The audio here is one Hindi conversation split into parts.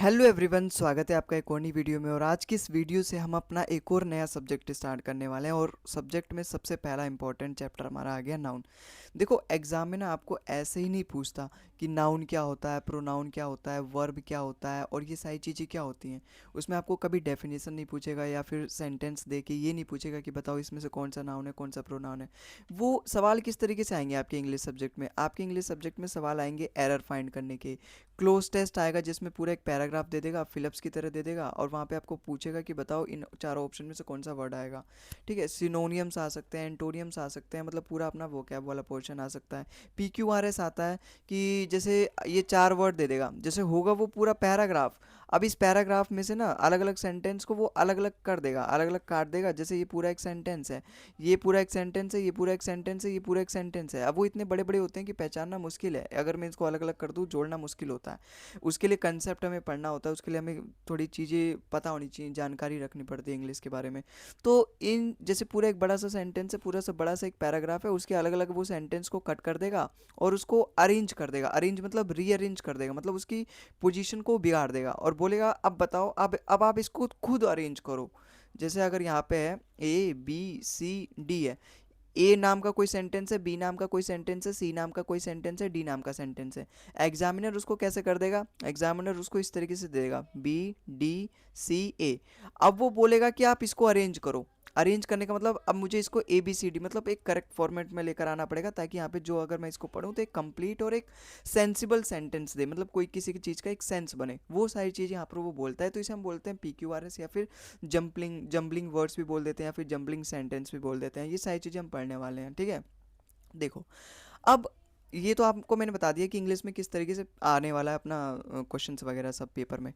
हेलो एवरीवन, स्वागत है आपका एक और नई वीडियो में। और आज की इस वीडियो से हम अपना एक और नया सब्जेक्ट स्टार्ट करने वाले हैं। और सब्जेक्ट में सबसे पहला इंपॉर्टेंट चैप्टर हमारा आ गया नाउन। देखो, एग्जाम में ना आपको ऐसे ही नहीं पूछता कि नाउन क्या होता है, प्रोनाउन क्या होता है, वर्ब क्या होता है और ये सारी चीज़ें क्या होती हैं। उसमें आपको कभी डेफिनेशन नहीं पूछेगा या फिर सेंटेंस दे के ये नहीं पूछेगा कि बताओ इसमें से कौन सा नाउन है, कौन सा प्रोनाउन है। वो सवाल किस तरीके से आएंगे आपके इंग्लिश सब्जेक्ट में? आपके इंग्लिश सब्जेक्ट में सवाल आएंगे एरर फाइंड करने के। क्लोज टेस्ट आएगा जिसमें पूरा एक पैराग्राफ दे देगा, फिलअप्स की तरह दे देगा, और वहाँ पे आपको पूछेगा कि बताओ इन चारों ऑप्शन में से कौन सा वर्ड आएगा। ठीक है, सिनोनियम्स आ सकते हैं, एंटोनियम्स आ सकते हैं, मतलब पूरा अपना वोकैब वाला पोर्शन आ सकता है। PQRS आता है कि जैसे ये चार वर्ड दे देगा, जैसे होगा वो पूरा पैराग्राफ। अब इस पैराग्राफ में से ना अलग अलग सेंटेंस को वो अलग अलग कर देगा, अलग अलग काट देगा। जैसे ये पूरा एक सेंटेंस है, ये पूरा एक सेंटेंस है, ये पूरा एक सेंटेंस है, ये पूरा एक सेंटेंस है। अब वो इतने बड़े बड़े होते हैं कि पहचानना मुश्किल है। अगर मैं इसको अलग अलग कर दूँ, जोड़ना मुश्किल होता है। उसके लिए कंसेप्ट हमें पढ़ना होता है, उसके लिए हमें थोड़ी चीज़ें पता होनी चाहिए, जानकारी रखनी पड़ती है इंग्लिश के बारे में। तो इन जैसे पूरा एक बड़ा सा सेंटेंस है, पूरा सा बड़ा सा एक पैराग्राफ है, उसके अलग अलग वो सेंटेंस को कट कर देगा और उसको अरेंज कर देगा। अरेंज मतलब रीअरेंज कर देगा, मतलब उसकी पोजीशन को बिगाड़ देगा और बोलेगा अब बताओ, अब आप इसको खुद अरेंज करो। जैसे अगर यहाँ पे है ABCD है, ए नाम का कोई सेंटेंस है, बी नाम का कोई सेंटेंस है, सी नाम का कोई सेंटेंस है, डी नाम का सेंटेंस है। एग्जामिनर उसको कैसे कर देगा? एग्जामिनर उसको इस तरीके से दे देगा BDCA। अब वो बोलेगा कि आप इसको अरेंज करो। अरेंज करने का मतलब अब मुझे इसको ABCD मतलब एक करेक्ट फॉर्मेट में लेकर आना पड़ेगा, ताकि यहाँ पे जो अगर मैं इसको पढूं तो एक कंप्लीट और एक सेंसिबल सेंटेंस दे, मतलब कोई किसी की चीज़ का एक सेंस बने। वो सारी चीज़ें यहाँ पर वो बोलता है, तो इसे हम बोलते हैं PQRS, या फिर जंपलिंग जंबलिंग वर्ड्स भी बोल देते हैं, या फिर जंबलिंग सेंटेंस भी बोल देते हैं। ये सारी चीज़ें हम पढ़ने वाले हैं, ठीक है। देखो, अब ये तो आपको मैंने बता दिया कि इंग्लिश में किस तरीके से आने वाला है अपना क्वेश्चंस वगैरह सब पेपर में।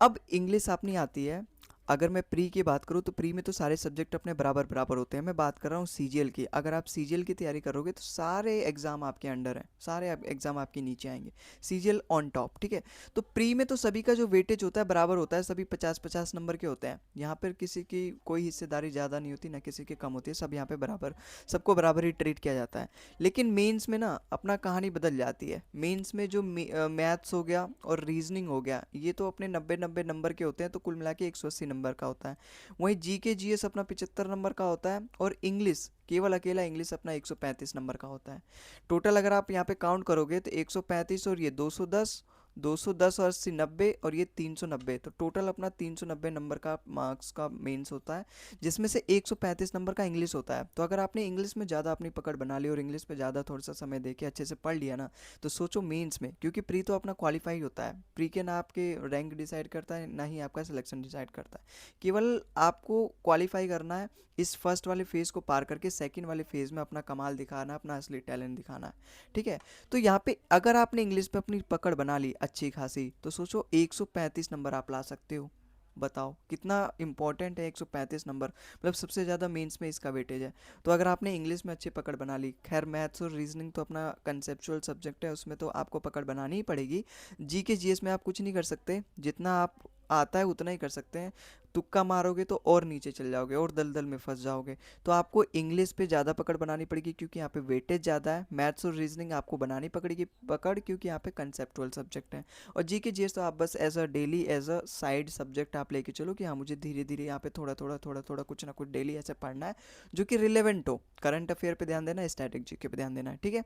अब इंग्लिश अपनी आती है। अगर मैं प्री की बात करूँ तो प्री में तो सारे सब्जेक्ट अपने बराबर बराबर होते हैं। मैं बात कर रहा हूँ CGL की। अगर आप CGL की तैयारी करोगे तो सारे एग्जाम आपके अंडर हैं, सारे एग्जाम आपके नीचे आएंगे, CGL ऑन टॉप, ठीक है। तो प्री में तो सभी का जो वेटेज होता है बराबर होता है, सभी 50-50 नंबर के होते हैं। यहाँ पर किसी की कोई हिस्सेदारी ज़्यादा नहीं होती, ना किसी की कम होती है, सब यहाँ पे बराबर, सबको बराबर ही ट्रीट किया जाता है। लेकिन मेंस में ना अपना कहानी बदल जाती है। मेंस में जो मैथ्स हो गया और रीजनिंग हो गया, ये तो अपने 90-90 नंबर के होते हैं, तो कुल मिला के 180 नंबर का होता है। वहीं GK GS अपना 75 नंबर का होता है, और इंग्लिश, केवल अकेला इंग्लिश अपना 135 नंबर का होता है। टोटल अगर आप यहाँ पे काउंट करोगे तो 135 और ये 210, 210 और 80 90, और ये 390, तो टोटल अपना 390 नंबर का मार्क्स का मेंस होता है, जिसमें से 135 नंबर का इंग्लिश होता है। तो अगर आपने इंग्लिश में ज़्यादा अपनी पकड़ बना ली और इंग्लिश पे ज़्यादा थोड़ा सा समय दे के अच्छे से पढ़ लिया ना, तो सोचो मेंस में, क्योंकि प्री तो अपना क्वालिफाई होता है, प्री के ना आपके रैंक डिसाइड करता है ना ही आपका सिलेक्शन डिसाइड करता है। केवल आपको क्वालिफाई करना है, इस फर्स्ट वाले फेज़ को पार करके सेकंड वाले फेज़ में अपना कमाल दिखाना, अपना असली टैलेंट दिखाना है, ठीक है। तो यहाँ पे अगर आपने इंग्लिश पे अपनी पकड़ बना ली अच्छी खासी, तो सोचो 135 नंबर आप ला सकते हो। बताओ कितना इंपॉर्टेंट है 135 नंबर, मतलब सबसे ज़्यादा मेंस में इसका वेटेज है। तो अगर आपने इंग्लिश में अच्छी पकड़ बना ली, खैर मैथ्स और रीजनिंग तो अपना कंसेप्चुअल सब्जेक्ट है, उसमें तो आपको पकड़ बनानी ही पड़ेगी। GK GS में आप कुछ नहीं कर सकते, जितना आप आता है उतना ही कर सकते हैं। तुक्का मारोगे तो और नीचे चल जाओगे और दलदल में फंस जाओगे। तो आपको इंग्लिश पे ज़्यादा पकड़ बनानी पड़ेगी, क्योंकि यहाँ पे वेटेज ज़्यादा है। मैथ्स और रीजनिंग आपको बनानी पड़ेगी पकड़, क्योंकि यहाँ पे कंसेप्चुअल सब्जेक्ट है। और GK GS तो आप बस as a daily as a side subject आप लेके चलो कि हाँ मुझे धीरे धीरे यहाँ पे थोड़ा थोड़ा कुछ ना कुछ डेली ऐसे पढ़ना है, जो कि रिलेवेंट हो। करंट अफेयर पे ध्यान देना है, स्टैटिक GK पे ध्यान देना है, ठीक है।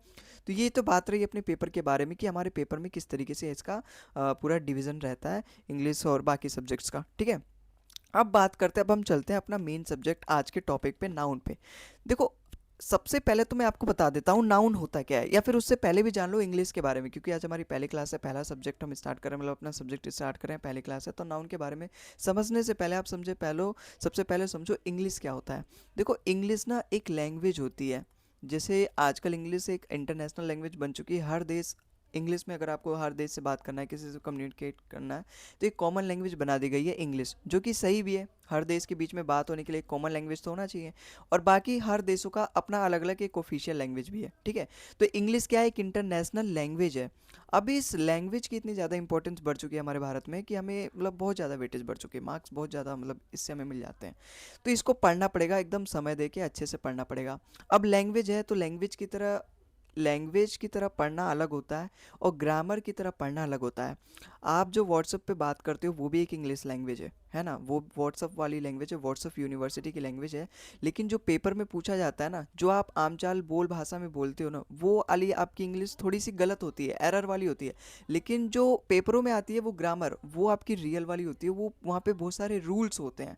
तो ये तो बात रही अपने पेपर के बारे में कि हमारे पेपर में किस तरीके से इसका पूरा डिवीज़न रहता है इंग्लिश और बाकी सब्जेक्ट्स का, ठीक है। अब बात करते हैं, अब हम चलते हैं अपना मेन सब्जेक्ट आज के टॉपिक पे, नाउन पे। देखो, सबसे पहले तो मैं आपको बता देता हूँ नाउन होता क्या है, या फिर उससे पहले भी जान लो इंग्लिश के बारे में, क्योंकि आज हमारी पहली क्लास है, पहला सब्जेक्ट हम स्टार्ट करें, मतलब अपना सब्जेक्ट स्टार्ट करें, पहली क्लास है, तो नाउन के बारे में समझने से पहले आप समझे पहले, सबसे पहले समझो इंग्लिश क्या होता है। देखो, इंग्लिश ना एक लैंग्वेज होती है। जैसे आजकल इंग्लिश एक इंटरनेशनल लैंग्वेज बन चुकी है, हर देश इंग्लिश में, अगर आपको हर देश से बात करना है, किसी से कम्युनिकेट करना है, तो एक कॉमन लैंग्वेज बना दी गई है इंग्लिश, जो कि सही भी है। हर देश के बीच में बात होने के लिए एक कॉमन लैंग्वेज तो होना चाहिए। और बाकी हर देशों का अपना अलग अलग एक ऑफिशियल लैंग्वेज भी है, ठीक है। तो इंग्लिश क्या है, एक इंटरनेशनल लैंग्वेज है। अब इस लैंग्वेज की इतनी ज़्यादा इंपॉर्टेंस बढ़ चुकी है हमारे भारत में कि हमें मतलब बहुत ज़्यादा वेटेज बढ़ चुकी है, मार्क्स बहुत ज़्यादा मतलब इससे हमें मिल जाते हैं। तो इसको पढ़ना पड़ेगा, एकदम समय दे के अच्छे से पढ़ना पड़ेगा। अब लैंग्वेज है तो लैंग्वेज की तरह लैंग्वेज की तरह पढ़ना अलग होता है और ग्रामर की तरह पढ़ना अलग होता है। आप जो व्हाट्सएप पे बात करते हो वो भी एक इंग्लिश लैंग्वेज है ना, वो व्हाट्सएप वाली लैंग्वेज है, व्हाट्सएप यूनिवर्सिटी की लैंग्वेज है। लेकिन जो पेपर में पूछा जाता है ना, जो आप आमचाल बोल भाषा में बोलते हो ना, वो वाली आपकी इंग्लिश थोड़ी सी गलत होती है, एरर वाली होती है। लेकिन जो पेपरों में आती है वो ग्रामर, वो आपकी रियल वाली होती है, वो वहाँ पे बहुत सारे रूल्स होते हैं।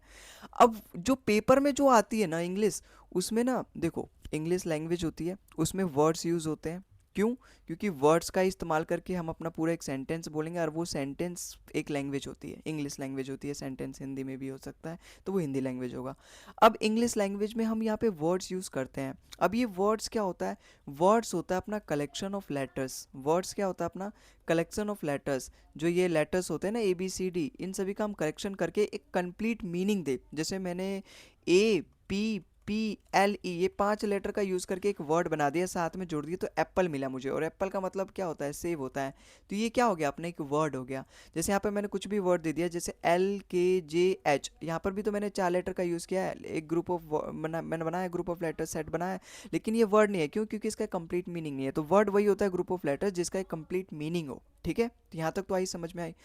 अब जो पेपर में जो आती है ना इंग्लिश, उसमें ना देखो, इंग्लिश लैंग्वेज होती है, उसमें वर्ड्स यूज़ होते हैं। क्यों? क्योंकि वर्ड्स का इस्तेमाल करके हम अपना पूरा एक सेंटेंस बोलेंगे, और वो सेंटेंस एक लैंग्वेज होती है, इंग्लिश लैंग्वेज होती है। सेंटेंस हिंदी में भी हो सकता है, तो वो हिंदी लैंग्वेज होगा। अब इंग्लिश लैंग्वेज में हम यहाँ पे वर्ड्स यूज़ करते हैं। अब ये वर्ड्स क्या होता है? वर्ड्स होता है अपना कलेक्शन ऑफ लेटर्स। वर्ड्स क्या होता है? अपना कलेक्शन ऑफ लेटर्स। जो ये लेटर्स होते हैं ना, ABCD, इन सभी का हम कलेक्शन करके एक कंप्लीट मीनिंग दे। जैसे मैंने APPLE, ये 5 लेटर का यूज़ करके एक वर्ड बना दिया, साथ में जोड़ दिया, तो एप्पल मिला मुझे। और एप्पल का मतलब क्या होता है? सेब होता है। तो ये क्या हो गया? अपना एक वर्ड हो गया। जैसे यहाँ पे मैंने कुछ भी वर्ड दे दिया, जैसे LKJH, यहाँ पर भी तो मैंने 4 लेटर का यूज़ किया है। एक ग्रुप ऑफ मैंने बनाया, ग्रुप ऑफ लेटर सेट बनाया, लेकिन ये वर्ड नहीं है। क्यों? क्योंकि इसका कंप्लीट मीनिंग नहीं है। तो वर्ड वही होता है, ग्रुप ऑफ लेटर जिसका एक कंप्लीट मीनिंग हो। ठीक है, तो यहाँ तक तो आई, समझ में आई।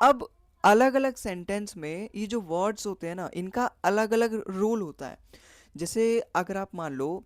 अब अलग अलग सेंटेंस में ये जो वर्ड्स होते हैं ना, इनका अलग अलग रोल होता है। जैसे अगर आप मान लो,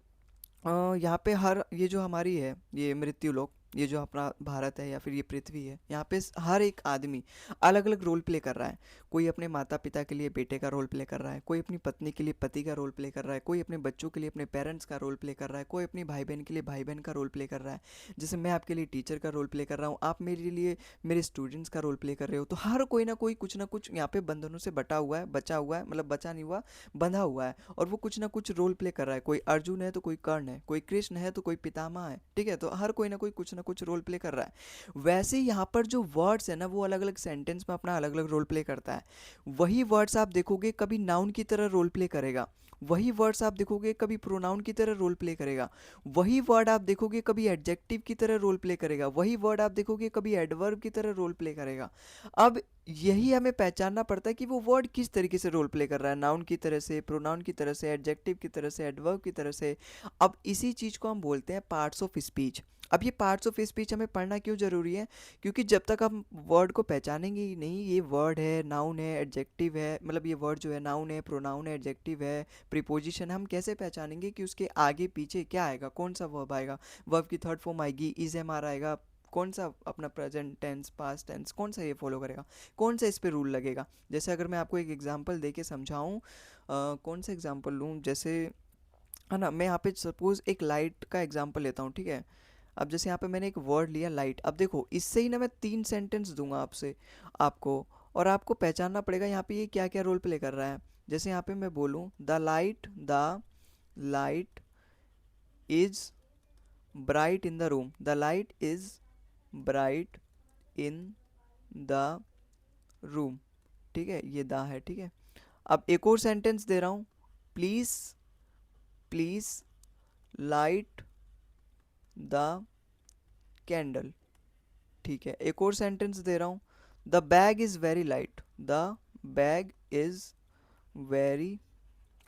यहाँ पे हर, ये जो हमारी है, ये मृत्यु लोक, ये जो अपना भारत है या फिर ये पृथ्वी है, यहाँ पे हर एक आदमी अलग अलग रोल प्ले कर रहा है। कोई अपने माता पिता के लिए बेटे का रोल प्ले कर रहा है, कोई अपनी पत्नी के लिए पति का रोल प्ले कर रहा है, कोई अपने बच्चों के लिए अपने पेरेंट्स का रोल प्ले कर रहा है, कोई अपनी भाई बहन के लिए भाई बहन का रोल प्ले कर रहा है। जैसे मैं आपके लिए टीचर का रोल प्ले कर रहा हूँ, आप मेरे लिए मेरे स्टूडेंट्स का रोल प्ले कर रहे हो। तो हर कोई ना कुछ यहाँ पे बंधनों से बटा हुआ है, बचा हुआ है, मतलब बचा नहीं हुआ, बंधा हुआ है। और वो कुछ ना कुछ रोल प्ले कर रहा है। कोई अर्जुन है तो कोई कर्ण है, कोई कृष्ण है तो कोई पितामह है। ठीक है, तो हर कोई ना कुछ रोल प्ले कर रहा है। वैसे ही यहाँ पर जो वर्ड्स है ना, वो अलग अलग सेंटेंस में अपना अलग अलग रोल प्ले करता है। वही वर्ड्स आप देखोगे कभी नाउन की तरह रोल प्ले करेगा, वही वर्ड्स आप देखोगे कभी प्रोनाउन की तरह रोल प्ले करेगा, वही वर्ड आप देखोगे कभी एडजेक्टिव की तरह रोल प्ले करेगा, वही वर्ड आप देखोगे कभी एडवर्ब की तरह रोल प्ले करेगा। अब यही हमें पहचानना पड़ता है कि वो वर्ड किस तरीके से रोल प्ले कर रहा है, नाउन की तरह से, प्रोनाउन की तरह से, एडजेक्टिव की तरह से, एडवर्ब की तरह से। अब इसी चीज़ को हम बोलते हैं पार्ट्स ऑफ स्पीच। अब ये पार्ट्स ऑफ स्पीच हमें पढ़ना क्यों ज़रूरी है? क्योंकि जब तक हम वर्ड को पहचानेंगे ही नहीं, ये वर्ड है, नाउन है, एडजेक्टिव है, मतलब ये वर्ड जो है नाउन है, प्रोनाउन है, एडजेक्टिव है, प्रीपोजिशन, हम कैसे पहचानेंगे कि उसके आगे पीछे क्या आएगा, कौन सा वर्ब आएगा? वर्ब की थर्ड फॉर्म आएगी, इज एम आर आएगा, कौन सा अपना प्रेजेंट टेंस, पास्ट टेंस, कौन सा ये फॉलो करेगा, कौन सा इस पे रूल लगेगा? जैसे अगर मैं आपको एक एग्जांपल दे के समझाऊँ, कौन सा एग्जांपल लूँ? जैसे, है ना, मैं यहाँ पे सपोज एक लाइट का एग्जांपल लेता हूँ। ठीक है, अब जैसे यहाँ पे मैंने एक वर्ड लिया लाइट। अब देखो, इससे ही ना मैं 3 सेंटेंस दूंगा आपसे, आपको, और आपको पहचानना पड़ेगा यहाँ पे ये क्या क्या रोल प्ले कर रहा है। जैसे यहाँ पे मैं बोलूँ the light is bright in the room, the light is bright in the room. ठीक है, ये द है। ठीक है, अब एक और सेंटेंस दे रहा हूँ, please please light the candle. ठीक है, एक और सेंटेंस दे रहा हूँ, the bag is very light, the bag is very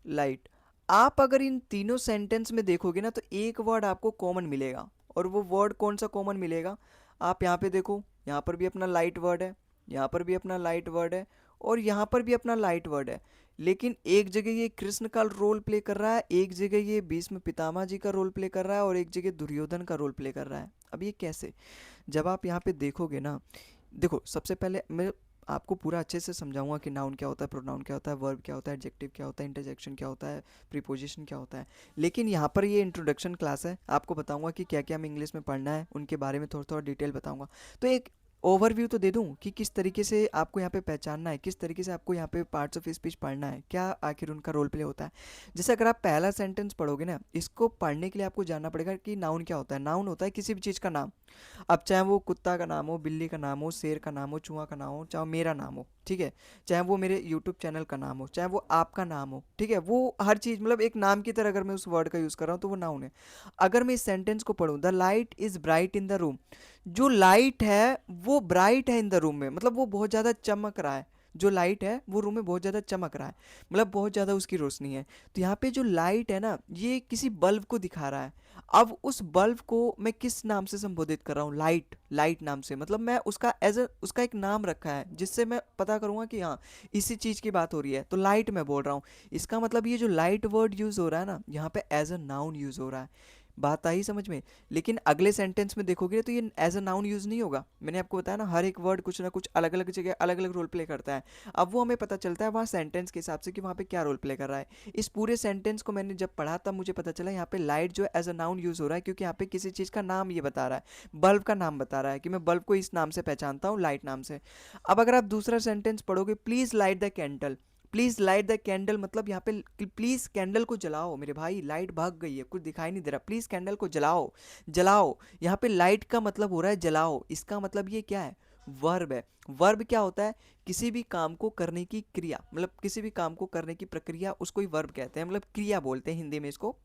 light. आप अगर इन तीनों सेंटेंस में देखोगे ना, तो एक वर्ड आपको कॉमन मिलेगा। और वो वर्ड कौन सा कॉमन मिलेगा? आप यहाँ पे देखो, यहाँ पर भी अपना लाइट वर्ड है, यहाँ पर भी अपना लाइट वर्ड है, और यहाँ पर भी अपना लाइट वर्ड है। लेकिन एक जगह ये कृष्ण का रोल प्ले कर रहा है, एक जगह ये भीष्म पितामह जी का रोल प्ले कर रहा है, और एक जगह दुर्योधन का रोल प्ले कर रहा है। अब ये कैसे? जब आप यहाँ पे देखोगे ना, देखो, सबसे पहले मैं आपको पूरा अच्छे से समझाऊंगा कि नाउन क्या होता है, प्रोनाउन क्या होता है, वर्ब क्या होता है, एडजेक्टिव क्या होता है, इंटरजेक्शन क्या होता है, प्रीपोजिशन क्या होता है। लेकिन यहाँ पर ये इंट्रोडक्शन क्लास है, आपको बताऊंगा कि क्या क्या हमें इंग्लिश में पढ़ना है, उनके बारे में थोड़ा थोड़ा डिटेल बताऊंगा। तो एक ओवरव्यू तो दे दूं कि किस तरीके से आपको यहाँ पे पहचानना है, किस तरीके से आपको यहाँ पे पार्ट्स ऑफ स्पीच पढ़ना है, क्या आखिर उनका रोल प्ले होता है। जैसे अगर आप पहला सेंटेंस पढ़ोगे ना, इसको पढ़ने के लिए आपको जानना पड़ेगा कि नाउन क्या होता है। नाउन होता है किसी भी चीज़ का नाम। अब चाहे वो कुत्ता का नाम हो, बिल्ली का नाम हो, शेर का नाम हो, चूहा का नाम हो, चाहे मेरा नाम हो। ठीक है, चाहे वो मेरे यूट्यूब चैनल का नाम हो, चाहे वो आपका नाम हो। ठीक है, वो हर चीज़ मतलब एक नाम की तरह अगर मैं उस वर्ड का यूज़ कर रहा हूँ तो वो नाउन है। अगर मैं इस सेंटेंस को पढ़ूँ, the light is bright in the room, जो लाइट है वो ब्राइट है इन द रूम में, मतलब वो बहुत ज़्यादा चमक रहा है। जो लाइट है वो रूम में बहुत ज़्यादा चमक रहा है, मतलब बहुत ज़्यादा उसकी रोशनी है। तो यहाँ पे जो लाइट है ना, ये किसी बल्ब को दिखा रहा है। अब उस बल्ब को मैं किस नाम से संबोधित कर रहा हूँ? लाइट, लाइट नाम से। मतलब मैं उसका एज अ उसका एक नाम रखा है जिससे मैं पता करूंगा कि हाँ इसी चीज़ की बात हो रही है, तो लाइट मैं बोल रहा हूँ। इसका मतलब ये जो लाइट वर्ड यूज़ हो रहा है ना, यहाँ पे एज अ नाउन यूज़ हो रहा है। बात आई समझ में? लेकिन अगले सेंटेंस में देखोगे तो ये एज अ नाउन यूज़ नहीं होगा। मैंने आपको बताया ना, हर एक वर्ड कुछ ना कुछ अलग अलग जगह अलग अलग रोल प्ले करता है। अब वो हमें पता चलता है वहाँ सेंटेंस के हिसाब से कि वहाँ पे क्या रोल प्ले कर रहा है। इस पूरे सेंटेंस को मैंने जब पढ़ा तब मुझे पता चला यहाँ पे लाइट जो है एज अ नाउन यूज़ हो रहा है, क्योंकि यहाँ पे किसी चीज़ का नाम ये बता रहा है, बल्ब का नाम बता रहा है कि मैं बल्ब को इस नाम से पहचानता हूँ, लाइट नाम से। अब अगर आप दूसरा सेंटेंस पढ़ोगे, please light the candle. Please light the candle मतलब यहाँ पे प्लीज़ कैंडल को जलाओ मेरे भाई, लाइट भाग गई है, कुछ दिखाई नहीं दे रहा, प्लीज़ कैंडल को जलाओ, जलाओ। यहाँ पे लाइट का मतलब हो रहा है जलाओ। इसका मतलब ये क्या है? वर्ब है। वर्ब क्या होता है? किसी भी काम को करने की क्रिया, मतलब किसी भी काम को करने की प्रक्रिया, उसको ही वर्ब कहते हैं, मतलब क्रिया बोलते हैं हिंदी में इसको।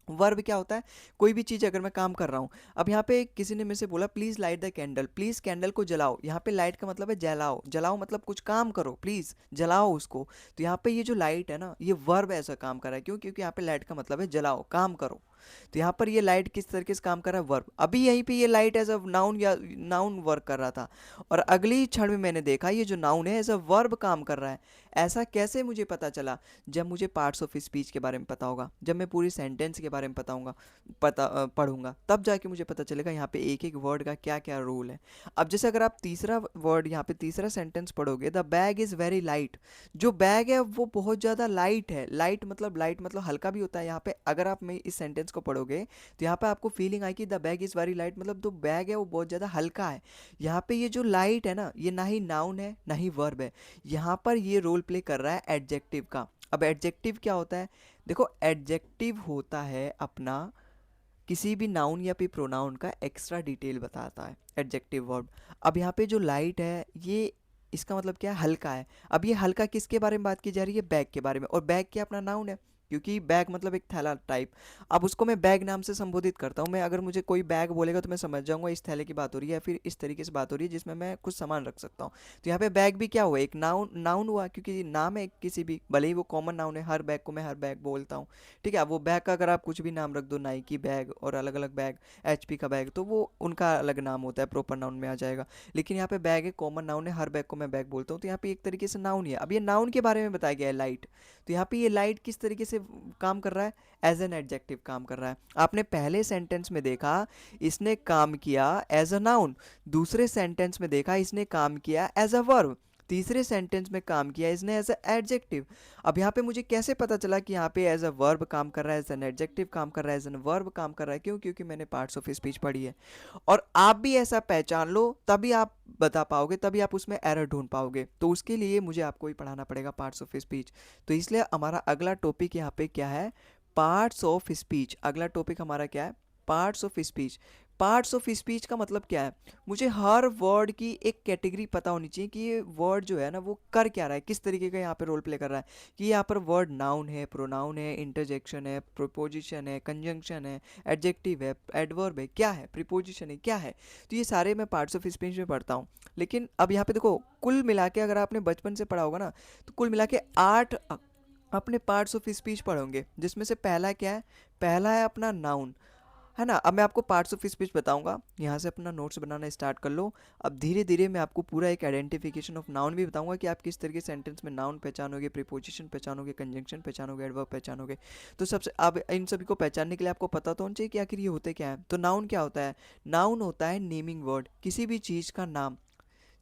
वर्ब क्या होता है? कोई भी चीज़ अगर मैं काम कर रहा हूँ, अब यहाँ पे किसी ने मेरे से बोला please light the candle, please candle को जलाओ। यहाँ पे लाइट का मतलब है जलाओ, जलाओ मतलब कुछ काम करो, प्लीज़ जलाओ उसको। तो यहाँ पे ये जो लाइट है ना, ये वर्ब ऐसा काम कर रहा है। क्यों? क्योंकि यहाँ पे लाइट का मतलब है जलाओ, काम करो। तो यहाँ पर ये लाइट किस तरीके से काम कर रहा है? वर्ब। अभी यहीं पे ये लाइट एज अ नाउन या नाउन वर्क कर रहा था, और अगली ही क्षण में मैंने देखा ये जो नाउन है एज अ वर्ब काम कर रहा है। ऐसा कैसे मुझे पता चला? जब मुझे पार्ट्स ऑफ स्पीच के बारे में पता होगा, जब मैं पूरी सेंटेंस के बारे में पढ़ूंगा, तब जाके मुझे पता चलेगा यहाँ पे एक एक वर्ड का क्या क्या रूल है। अब जैसे अगर आप तीसरा वर्ड, यहाँ पे तीसरा सेंटेंस पढ़ोगे, the bag is very light. जो बैग है वो बहुत ज़्यादा लाइट है। लाइट मतलब हल्का भी होता है। यहाँ पे अगर आप मैं इस सेंटेंस को पढ़ोगे तो यहाँ पे आपको फीलिंग आएगी the bag is very light, मतलब जो बैग है वो बहुत ज़्यादा हल्का है। यहाँ पे ये जो लाइट है ना, ये ना ही नाउन है ना ही वर्ब है, यहाँ पर ये रोल प्ले कर रहा है एडजेक्टिव का। अब एडजेक्टिव क्या होता है? देखो, एडजेक्टिव होता है अपना किसी भी नाउन या फिर प्रोनाउन का एक्स्ट्रा डिटेल बताता है, एडजेक्टिव वर्ब। अब यहाँ पे जो लाइट है ये, इसका मतलब क्या है? हल्का है। अब ये हल्का किसके बारे में बात की जा रही है? बैग के बारे में। और बैग क्या अपना नाउन है? क्योंकि बैग मतलब एक थैला टाइप। अब उसको मैं बैग नाम से संबोधित करता हूँ। मैं अगर मुझे कोई बैग बोलेगा तो मैं समझ जाऊंगा इस थैले की बात हो रही है, या फिर इस तरीके से बात हो रही है जिसमें मैं कुछ सामान रख सकता हूँ। तो यहाँ पे बैग भी क्या हुआ? एक नाउन, नाउन हुआ, क्योंकि नाम है किसी भी, भले ही वो कॉमन नाउन है, हर बैग को मैं हर बैग बोलता हूँ। ठीक है, अब वो बैग का अगर आप कुछ भी नाम रख दो, नाइकी बैग और अलग अलग बैग, एचपी का बैग, तो वो उनका अलग नाम होता है, प्रॉपर नाउन में आ जाएगा। लेकिन यहाँ पे बैग एक कॉमन नाउन है, हर बैग को मैं बैग बोलता हूँ, तो यहाँ पे एक तरीके से नाउन ही है। अब ये नाउन के बारे में बताया गया है, लाइट। तो यहाँ पे ये लाइट किस तरीके से काम कर रहा है? एज एन एडजेक्टिव काम कर रहा है। आपने पहले सेंटेंस में देखा इसने काम किया एज अ नाउन, दूसरे सेंटेंस में देखा इसने काम किया एज अ वर्ब, तीसरे सेंटेंस में काम किया इसने एज अ एडजेक्टिव। अब यहाँ पे मुझे कैसे पता चला कि यहाँ पे एज अ वर्ब काम कर रहा है, एज एन एडजेक्टिव काम कर रहा है, एज एन वर्ब काम कर रहा है? क्यों? क्योंकि मैंने पार्ट्स ऑफ स्पीच पढ़ी है। और आप भी ऐसा पहचान लो, तभी आप बता पाओगे, तभी आप उसमें एरर ढूंढ पाओगे। तो उसके लिए मुझे आपको ही पढ़ाना पड़ेगा पार्ट्स ऑफ स्पीच। तो इसलिए हमारा अगला टॉपिक यहाँ पे क्या है? Parts of speech. अगला टॉपिक हमारा क्या है? Parts of speech. Parts of speech का मतलब क्या है? मुझे हर वर्ड की एक कैटेगरी पता होनी चाहिए कि ये वर्ड जो है ना वो कर क्या रहा है, किस तरीके का यहाँ पे रोल प्ले कर रहा है। कि यहाँ पर वर्ड नाउन है, प्रोनाउन है, इंटरजेक्शन है, प्रोपोजिशन है, कंजंक्शन है, एडजेक्टिव है, एडवर्ब है, क्या है, प्रीपोजिशन है, क्या है। तो ये सारे मैं पार्ट्स ऑफ स्पीच में पढ़ता हूँ। लेकिन अब यहाँ पे देखो, कुल मिला के अगर आपने बचपन से पढ़ा होगा ना, तो कुल मिला के 8 अपने पार्ट्स ऑफ स्पीच पढ़ोगे, जिसमें से पहला क्या है? पहला है अपना नाउन, है ना। अब मैं आपको पार्ट्स ऑफ स्पीच बताऊंगा, यहाँ से अपना नोट्स बनाना स्टार्ट कर लो। अब धीरे धीरे मैं आपको पूरा एक आइडेंटिफिकेशन ऑफ नाउन भी बताऊंगा कि आप किस तरीके सेंटेंस में नाउन पहचानोगे, प्रीपोजिशन पहचानोगे, कंजंक्शन पहचानोगे, एडवर्ब पहचानोगे। तो सबसे अब इन सभी को पहचानने के लिए आपको पता तो होना चाहिए कि आखिर ये होते क्या है। तो नाउन क्या होता है? नाउन होता है नेमिंग वर्ड, किसी भी चीज़ का नाम।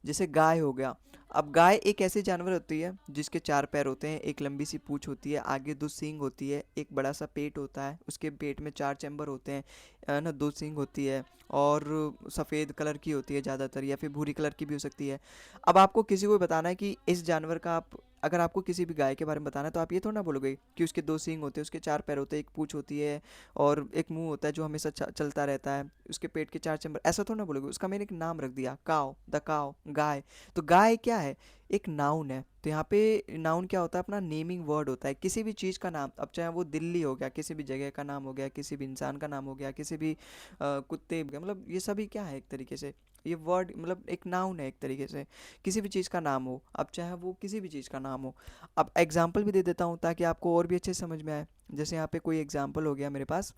जैसे गाय हो गया। अब गाय एक ऐसी जानवर होती है जिसके 4 पैर होते हैं, एक लंबी सी पूंछ होती है, आगे 2 सींग होती है, एक बड़ा सा पेट होता है, उसके पेट में 4 चैम्बर होते हैं, ना 2 सींग होती है, और सफ़ेद कलर की होती है ज़्यादातर, या फिर भूरी कलर की भी हो सकती है। अब आपको किसी को बताना है कि इस जानवर का आप, अगर आपको किसी भी गाय के बारे में बताना है तो आप ये थोड़ा ना बोलोगे कि उसके 2 सींग होते हैं, उसके 4 पैर होते हैं, एक पूंछ होती है, और एक मुंह होता है जो हमेशा चलता रहता है, उसके पेट के 4 चैम्बर, ऐसा थोड़ा ना बोलोगे। उसका मैंने एक नाम रख दिया, काव, द काव, गाय। तो गाय क्या है? एक नाउन है। तो यहाँ पे नाउन क्या होता है? अपना नेमिंग वर्ड होता है, किसी भी चीज़ का नाम। अब चाहे वो दिल्ली हो गया, किसी भी जगह का नाम हो गया, किसी भी इंसान का नाम हो गया, किसी भी कुत्ते, मतलब ये सभी क्या है? एक तरीके से ये वर्ड मतलब एक नाउन है एक तरीके से, किसी भी चीज़ का नाम हो, अब चाहे वो किसी भी चीज़ का नाम हो। अब एग्जाम्पल भी दे देता हूँ ताकि आपको और भी अच्छे से समझ में आए। जैसे यहाँ पे कोई एग्जाम्पल हो गया मेरे पास,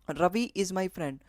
Ravi is my friend,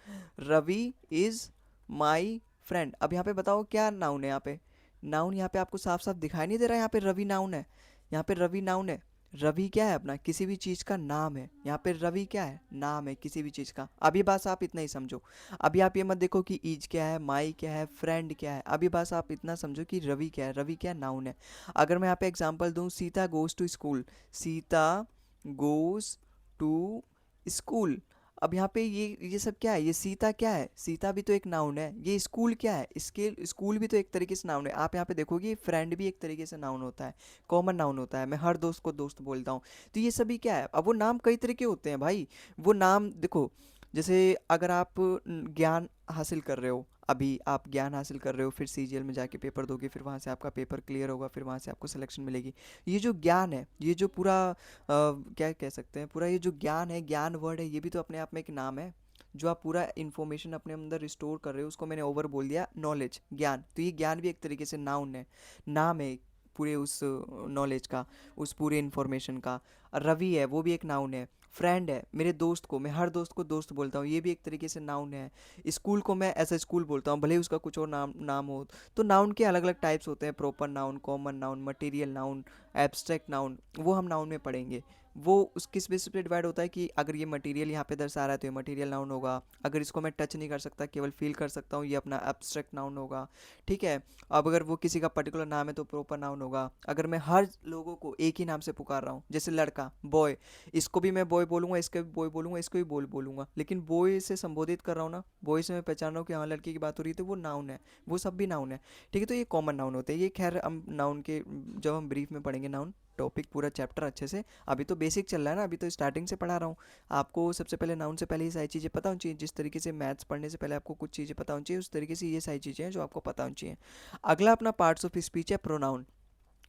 Ravi is my friend. अब यहाँ पे बताओ क्या नाउन है यहाँ पे, नाउन यहाँ पे आपको साफ साफ दिखाई नहीं दे रहा है, यहाँ पे रवि नाउन है, यहाँ पे रवि नाउन है। रवि क्या है अपना, किसी भी चीज़ का नाम है, यहाँ पे रवि क्या है, नाम है किसी भी चीज़ का। अभी बस आप इतना ही समझो, अभी आप ये मत देखो कि ईज क्या है, माई क्या है, फ्रेंड क्या है, अभी बस आप इतना समझो कि रवि क्या है, रवि क्या है, नाउन है। अगर मैं यहाँ पे एग्जांपल दूँ, Sita goes to school, Sita goes to school. अब यहाँ पे ये सब क्या है, ये सीता क्या है, सीता भी तो एक नाउन है, ये स्कूल क्या है, इसके स्कूल भी तो एक तरीके से नाउन है। आप यहाँ पे देखोगे फ्रेंड भी एक तरीके से नाउन होता है, कॉमन नाउन होता है, मैं हर दोस्त को दोस्त बोलता हूँ। तो ये सभी क्या है, अब वो नाम कई तरह के होते हैं भाई। वो नाम देखो, जैसे अगर आप ज्ञान हासिल कर रहे हो, अभी आप ज्ञान हासिल कर रहे हो, फिर सीजीएल में जाके पेपर दोगे, फिर वहाँ से आपका पेपर क्लियर होगा, फिर वहाँ से आपको सिलेक्शन मिलेगी। ये जो ज्ञान है, ये जो पूरा क्या कह सकते हैं, पूरा ये जो ज्ञान है, ज्ञान वर्ड है, ये भी तो अपने आप में एक नाम है। जो आप पूरा इन्फॉर्मेशन अपने अंदर स्टोर कर रहे हो, उसको मैंने ओवर बोल दिया नॉलेज, ज्ञान। तो ये ज्ञान भी एक तरीके से नाउन है, नाम है पूरे उस नॉलेज का, उस पूरे इन्फॉर्मेशन का। रवि है, वो भी एक नाउन है। फ्रेंड है, मेरे दोस्त को, मैं हर दोस्त को दोस्त बोलता हूँ, ये भी एक तरीके से नाउन है। स्कूल को मैं ऐसा स्कूल बोलता हूँ, भले ही उसका कुछ और नाम नाम हो। तो नाउन के अलग अलग टाइप्स होते हैं, proper noun, common noun, material noun, abstract noun, वो हम नाउन में पढ़ेंगे। वो उस किस बेसिस पे डिवाइड होता है कि अगर ये मटेरियल यहाँ पे दर्शा रहा है तो ये मटेरियल नाउन होगा, अगर इसको मैं टच नहीं कर सकता, केवल फील कर सकता हूँ, ये अपना एब्स्ट्रैक्ट नाउन होगा। ठीक है। अब अगर वो किसी का पर्टिकुलर नाम है तो प्रॉपर नाउन होगा। अगर मैं हर लोगों को एक ही नाम से पुकार रहा हूँ, जैसे लड़का बॉय, इसको भी मैं बॉय बोलूंगा, इसको भी बॉय बोलूंगा, इसको भी बॉय बोलूंगा, लेकिन बॉय से संबोधित कर रहा हूँ ना, बॉय से मैं पहचान रहा हूँ कि हाँ लड़के की बात हो रही है, तो वो नाउन है, वो सब भी नाउन है। ठीक है, तो ये कॉमन नाउन होते हैं। ये खैर हम नाउन के जब हम ब्रीफ में पढ़ेंगे नाउन टॉपिक, पूरा चैप्टर अच्छे से। अभी तो बेसिक चल रहा है ना, अभी तो स्टार्टिंग से पढ़ा रहा हूँ। आपको सबसे पहले नाउन से पहले ये सारी चीज़ें पता होनी चाहिए, जिस तरीके से मैथ्स पढ़ने से पहले आपको कुछ चीज़ें पता होनी चाहिए, उस तरीके से ये सारी चीज़ें हैं जो आपको पता होनी चाहिए। अगला अपना पार्ट्स ऑफ स्पीच है प्रोनाउन।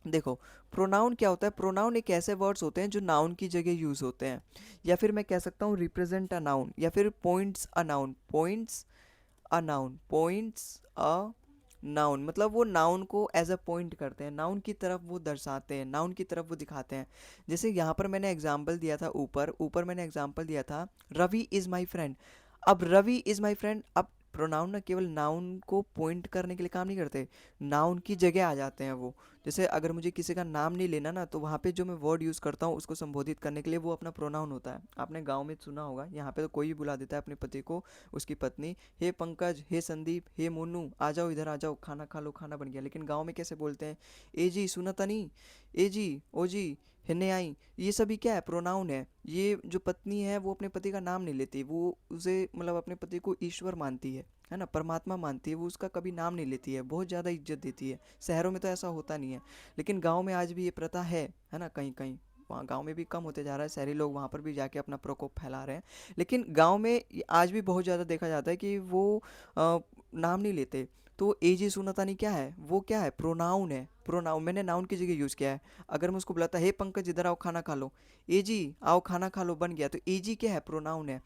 देखो, प्रोनाउन क्या होता है, प्रोनाउन एक ऐसे वर्ड्स होते हैं जो नाउन की जगह यूज़ होते हैं, या फिर मैं कह सकता हूँ रिप्रेजेंट अ नाउन, या फिर points a noun, points a noun, points a noun, मतलब वो नाउन को एज अ पॉइंट करते हैं, नाउन की तरफ वो दर्शाते हैं, नाउन की तरफ वो दिखाते हैं। जैसे यहाँ पर मैंने एग्जाम्पल दिया था, ऊपर ऊपर मैंने एग्जाम्पल दिया था, रवि इज़ माई फ्रेंड। अब रवि इज़ माई फ्रेंड, अब प्रोनाउन ना केवल नाउन को पॉइंट करने के लिए काम नहीं करते, नाउन की जगह आ जाते हैं वो। जैसे अगर मुझे किसी का नाम नहीं लेना ना, तो वहाँ पे जो मैं वर्ड यूज़ करता हूँ उसको संबोधित करने के लिए, वो अपना प्रोनाउन होता है। आपने गाँव में सुना होगा, यहाँ पे तो कोई भी बुला देता है अपने पति को, उसकी पत्नी, हे पंकज, हे संदीप, हे मोनू, आ जाओ इधर आ जाओ, खाना खा लो, खाना बन गया। लेकिन गांव में कैसे बोलते हैं, ए जी सुना तनी, ए जी, ओ जी, हिन्ने आई। ये सभी क्या है, प्रोनाउन है। ये जो पत्नी है वो अपने पति का नाम नहीं लेती, वो उसे मतलब अपने पति को ईश्वर मानती है ना, परमात्मा मानती है, वो उसका कभी नाम नहीं लेती है, बहुत ज़्यादा इज्जत देती है। शहरों में तो ऐसा होता नहीं है, लेकिन गांव में आज भी ये प्रथा है ना, कहीं कहीं। वहाँ गांव में भी कम होते जा रहा है, शहरी लोग वहाँ पर भी जाके अपना प्रकोप फैला रहे हैं। लेकिन गांव में आज भी बहुत ज़्यादा देखा जाता है कि वो नाम नहीं लेते। तो एजी सुनतानी क्या है, वो क्या है, प्रोनाउन है। प्रोनाउन मैंने नाउन की जगह यूज़ किया है। अगर मैं उसको बुलाता हे पंकज इधर आओ खाना खा लो, एजी आओ खाना खा लो, बन गया। तो एजी क्या है, प्रोनाउन है।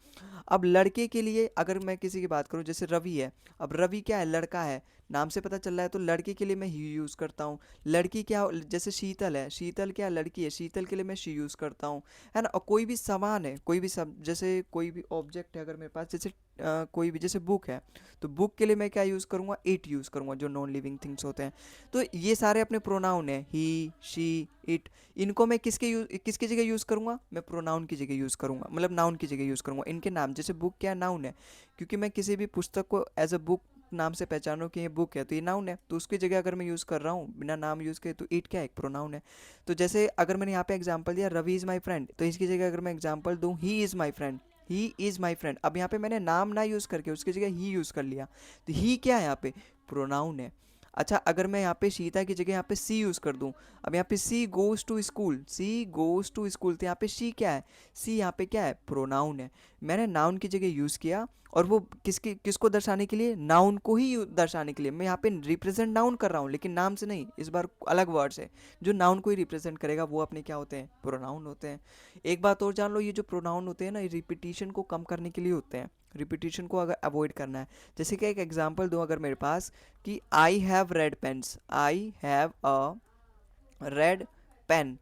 अब लड़के के लिए अगर मैं किसी की बात करूं, जैसे रवि है, अब रवि क्या है, लड़का है, नाम से पता चल रहा है, तो लड़के के लिए मैं ही यूज़ करता हूँ। लड़की क्या, जैसे शीतल है, शीतल क्या, लड़की है, शीतल के लिए मैं शी यूज़ करता हूँ, है ना। और कोई भी सामान है, कोई भी सब, जैसे कोई भी ऑब्जेक्ट है अगर मेरे पास, जैसे कोई भी, जैसे बुक है, तो बुक के लिए मैं क्या यूज़ करूँगा, इट यूज़ करूँगा, जो नॉन लिविंग थिंग्स होते हैं। तो ये सारे अपने प्रोनाउन है, ही, शी, इट। इनको मैं किसकी जगह यूज़ करूँगा, मैं प्रोनाउन की जगह यूज़ करूँगा, मतलब नाउन की जगह यूज़ करूँगा इनके नाम। जैसे बुक क्या नाउन है, क्योंकि मैं किसी भी पुस्तक को एज अ बुक नाम से पहचान रहा हूँ कि ये बुक है, तो ये नाउन है, तो उसकी जगह अगर मैं यूज़ कर रहा हूँ बिना नाम यूज़ किए, तो इट क्या है, एक प्रोनाउन है। तो जैसे अगर मैंने यहाँ पे एग्जांपल दिया रवि इज़ माई फ्रेंड, तो इसकी जगह अगर मैं एग्जांपल दूँ he is my friend, he is my friend, अब यहाँ पे मैंने नाम ना यूज़ करके उसकी जगह ही यूज़ कर लिया, तो ही क्या है यहाँ पे, प्रोनाउन है। अच्छा, अगर मैं यहाँ पे सीता की जगह यहाँ पे सी यूज़ कर दूँ, अब यहाँ पे she goes to school, she goes to school, तो यहाँ पे शी क्या है, सी यहाँ पे क्या है, प्रोनाउन है। मैंने नाउन की जगह यूज़ किया, और वो किसको दर्शाने के लिए, नाउन को ही दर्शाने के लिए। मैं यहाँ पे रिप्रेजेंट नाउन कर रहा हूँ, लेकिन नाम से नहीं, इस बार अलग वर्ड्स है जो नाउन को ही रिप्रेजेंट करेगा, वो अपने क्या होते हैं, प्रोनाउन होते हैं। एक बात और जान लो, ये जो प्रोनाउन होते हैं ना, ये रिपीटिशन को कम करने के लिए होते हैं, रिपीटिशन को अगर अवॉइड करना है। जैसे कि एक एग्जांपल दूं अगर मेरे पास, कि I have red pens, I have a red pen,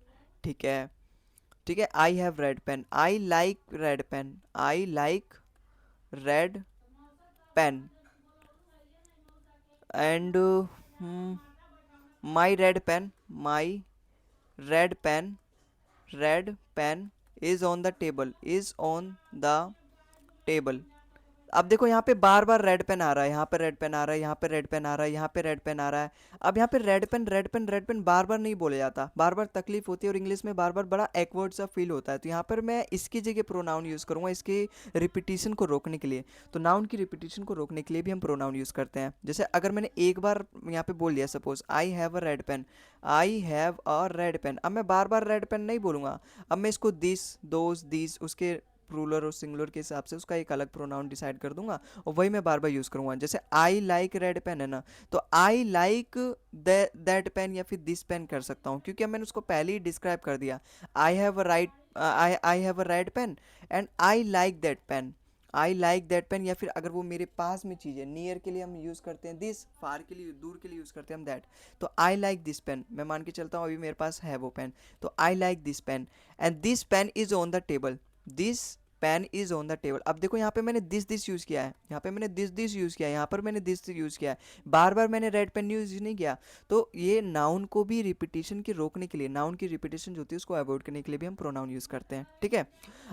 ठीक है, ठीक है, I have red pen, I like red pen, I like red pen and my red pen, my red pen, red pen is on the table, is on the table. अब देखो यहाँ पे बार बार रेड पेन आ रहा है, यहाँ पे रेड पेन आ रहा है, यहाँ पे रेड पेन आ रहा है, यहाँ पे रेड पेन आ रहा है। अब यहाँ पे red pen red pen red pen बार बार नहीं बोला जाता, बार बार तकलीफ होती है और इंग्लिश में बार बार बड़ा एक्वर्ड सा फील होता है। तो यहाँ पर मैं इसकी जगह प्रोनाउन यूज़ करूँगा इसके रिपीटिशन को रोकने के लिए। तो नाउन की रिपीटिशन को रोकने के लिए भी हम प्रोनाउन यूज़ करते हैं। जैसे अगर मैंने एक बार यहाँ पे बोल दिया, suppose I have a red pen, I have a red pen, अब मैं बार बार रेड पेन नहीं बोलूँगा, अब मैं इसको दिस, दोज, दीज उसके प्लूरल और सिंगुलर के हिसाब से उसका एक अलग प्रोनाउन डिसाइड कर दूंगा और वही मैं बार बार यूज़ करूंगा। जैसे आई लाइक रेड पेन है ना, तो आई लाइक दैट पेन या फिर दिस पेन कर सकता हूँ, क्योंकि अब मैंने उसको पहले ही डिस्क्राइब कर दिया। I have a right, I have a red pen and I like that pen, I like that pen. या फिर अगर वो मेरे पास में चीज़ है, नियर के लिए हम यूज़ करते हैं दिस, फार के लिए, दूर के लिए यूज़ करते हैं हम दैट। तो आई लाइक दिस पेन, मैं मान के चलता हूँ अभी मेरे पास है वो पेन, तो I like this pen and this pen is on the table, this pen is on the table. अब देखो यहाँ पे मैंने दिस यूज़ किया है, यहाँ पे मैंने दिस यूज़ किया है, यहाँ पर मैंने दिस यूज़ किया है, बार बार मैंने रेड पेन यूज़ नहीं किया। तो ये नाउन को भी रिपीटिशन की रोकने के लिए, नाउन की रिपीटिशन जो होती है उसको अवॉइड करने के लिए भी हम प्रोनाउन यूज़ करते हैं, ठीक है।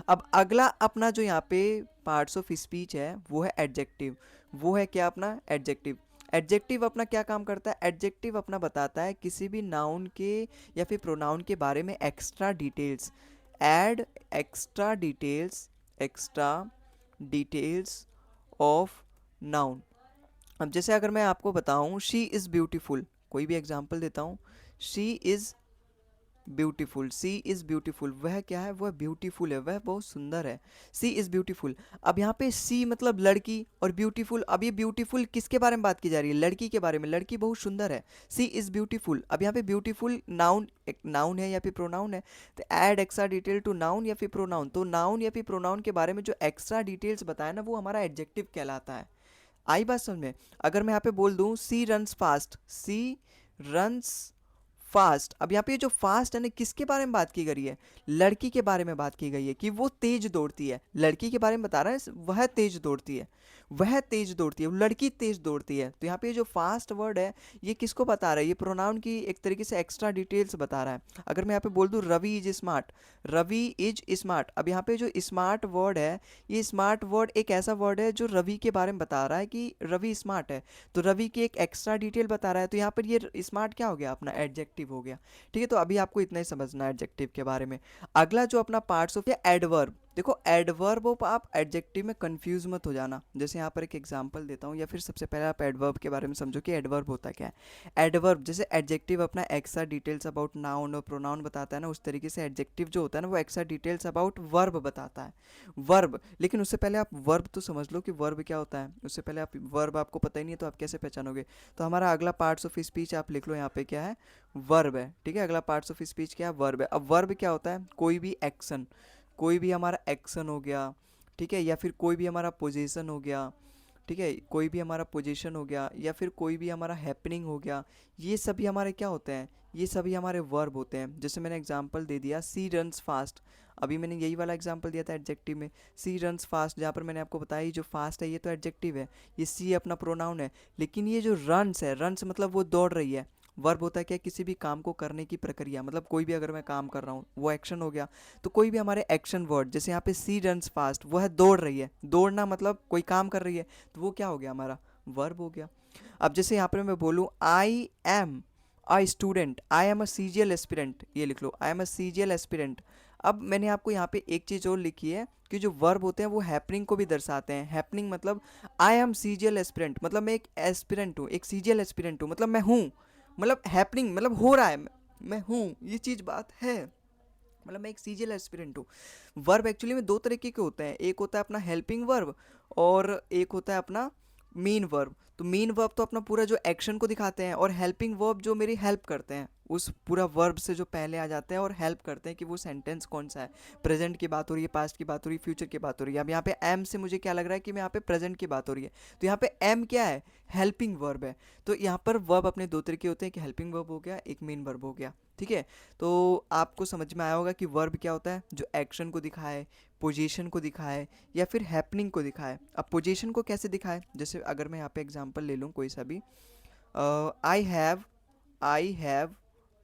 अब अगला अपना जो यहाँ पे पार्ट्स ऑफ स्पीच है वो है एडजेक्टिव। वो है क्या अपना एडजेक्टिव। एडजेक्टिव अपना क्या काम करता है, एडजेक्टिव अपना बताता है किसी भी नाउन के या फिर प्रोनाउन के बारे में extra details, add extra details, extra details of noun. अब जैसे अगर मैं आपको बताऊं शी इज़ ब्यूटीफुल, कोई भी एग्जांपल देता हूं, she is beautiful, she is beautiful, वह क्या है, वह ब्यूटीफुल है, वह बहुत सुंदर है, सी इज़ ब्यूटीफुल। अब यहाँ पे सी मतलब लड़की और ब्यूटीफुल, अब ये ब्यूटीफुल किसके बारे में बात की जा रही है, लड़की के बारे में, लड़की बहुत सुंदर है, सी इज़ ब्यूटीफुल। अब यहाँ पे ब्यूटीफुल नाउन, एक नाउन है या फिर प्रोनाउन है, तो add extra detail to noun या फिर प्रोनाउन, तो नाउन या फिर प्रोनाउन के बारे में जो एक्स्ट्रा डिटेल्स बताया ना वो हमारा एडजेक्टिव कहलाता है। आई बात समझ में। अगर मैं यहाँ पे बोल दूँ सी रन्स फास्ट, सी रन्स फास्ट, अब यहाँ पे जो फास्ट है ना किसके बारे में बात की गई है, लड़की के बारे में बात की गई है कि वो तेज दौड़ती है, लड़की के बारे में बता रहा है, वह तेज दौड़ती है, वह तेज दौड़ती है, वो लड़की तेज दौड़ती है। तो यहाँ पे जो फास्ट वर्ड है ये किसको बता रहा है, ये प्रोनाउन की एक तरीके से एक्स्ट्रा डिटेल्स बता रहा है। अगर मैं यहाँ पे बोल दूँ Ravi is smart, Ravi is smart, अब यहाँ पे जो स्मार्ट वर्ड है, ये स्मार्ट वर्ड एक ऐसा वर्ड है जो रवि के बारे में बता रहा है कि रवि स्मार्ट है, तो रवि की एक एक्स्ट्रा डिटेल बता रहा है। तो यहाँ पर ये स्मार्ट क्या हो गया, अपना एडजेक्टिव हो गया, ठीक है। तो अभी आपको इतना ही समझना है एडजेक्टिव के बारे में। अगला जो अपना पार्ट्स ऑफ एडवर्ब, देखो एडवर्ब आप एडजेक्टिव में कंफ्यूज मत हो जाना। जैसे यहाँ पर एक एग्जांपल देता हूँ, या फिर सबसे पहले आप एडवर्ब के बारे में समझो कि एडवर्ब होता क्या है। एडवर्ब जैसे एडजेक्टिव अपना एक्स्ट्रा डिटेल्स अबाउट नाउन और प्रोनाउन बताता है ना, उस तरीके से एडजेक्टिव जो होता है ना वो एक्स्ट्रा डिटेल्स अबाउट वर्ब बताता है, वर्ब। लेकिन उससे पहले आप वर्ब तो समझ लो कि वर्ब क्या होता है, उससे पहले आप वर्ब आपको पता ही नहीं है तो आप कैसे पहचानोगे। तो हमारा अगला पार्ट्स ऑफ स्पीच आप लिख लो यहाँ पे क्या है, वर्ब है, ठीक है। अगला पार्ट्स ऑफ स्पीच क्या है, वर्ब है। अब वर्ब क्या होता है, कोई भी एक्शन, कोई भी हमारा एक्शन हो गया, ठीक है, या फिर कोई भी हमारा पोजीशन हो गया, ठीक है, कोई भी हमारा पोजीशन हो गया, या फिर कोई भी हमारा हैपनिंग हो गया, ये सभी हमारे क्या होते हैं, ये सभी हमारे वर्ब होते हैं। जैसे मैंने एग्जांपल दे दिया सी रन्स फास्ट, अभी मैंने यही वाला एग्जांपल दिया था एडजेक्टिव में, सी रन्स फास्ट, जहाँ पर मैंने आपको बताया ये जो फास्ट है ये तो एडजेक्टिव है, ये सी अपना प्रोनाउन है, लेकिन ये जो रन्स है, रन्स मतलब वो दौड़ रही है, वर्ब होता है क्या, किसी भी काम को करने की प्रक्रिया, मतलब कोई भी अगर मैं काम कर रहा हूँ वो एक्शन हो गया। तो कोई भी हमारे एक्शन वर्ड, जैसे यहाँ पे सी रन्स फास्ट, वह दौड़ रही है, दौड़ना मतलब कोई काम कर रही है, तो वो क्या हो गया, हमारा वर्ब हो गया। अब जैसे यहाँ पर मैं बोलूँ I am a student, I am a CGL aspirant, ये लिख लो, I am a CGL aspirant. अब मैंने आपको यहाँ पे एक चीज़ और लिखी है कि जो वर्ब होते हैं वो हैपनिंग को भी दर्शाते हैं। हैपनिंग मतलब आई एम सीजीएल एस्पिरेंट, मतलब मैं एक एस्पिरेंट हूँ, एक सीजीएल एस्पिरेंट हूँ, मतलब मैं हूँ, मतलब हैपनिंग मतलब हो रहा है, मैं हूँ, ये चीज़ बात है, मतलब मैं एक सीजीएल एस्पिरेंट हूँ। वर्ब एक्चुअली में दो तरीके के होते हैं, एक होता है अपना हेल्पिंग वर्ब और एक होता है अपना मीन वर्ब। तो मीन वर्ब तो अपना पूरा जो एक्शन को दिखाते हैं, और हेल्पिंग वर्ब जो मेरी हेल्प करते हैं, उस पूरा वर्ब से जो पहले आ जाते हैं और हेल्प करते हैं कि वो सेंटेंस कौन सा है, प्रेजेंट की बात हो रही है, पास्ट की बात हो रही है, फ्यूचर की बात हो रही है। अब यहाँ पे एम से मुझे क्या लग रहा है कि यहाँ पे प्रेजेंट की बात हो रही है, तो यहाँ पे एम क्या है, हेल्पिंग वर्ब है। तो यहाँ पर वर्ब अपने दो तरीके होते हैं, कि हेल्पिंग वर्ब हो गया, एक मेन वर्ब हो गया, ठीक है, तो आपको समझ में आया होगा कि वर्ब क्या होता है, जो एक्शन को दिखाए, पोजीशन को दिखाए या फिर हैपनिंग को दिखाए। अब पोजीशन को कैसे दिखाए, जैसे अगर मैं यहाँ पे एग्जांपल ले लूँ कोई सा भी, I have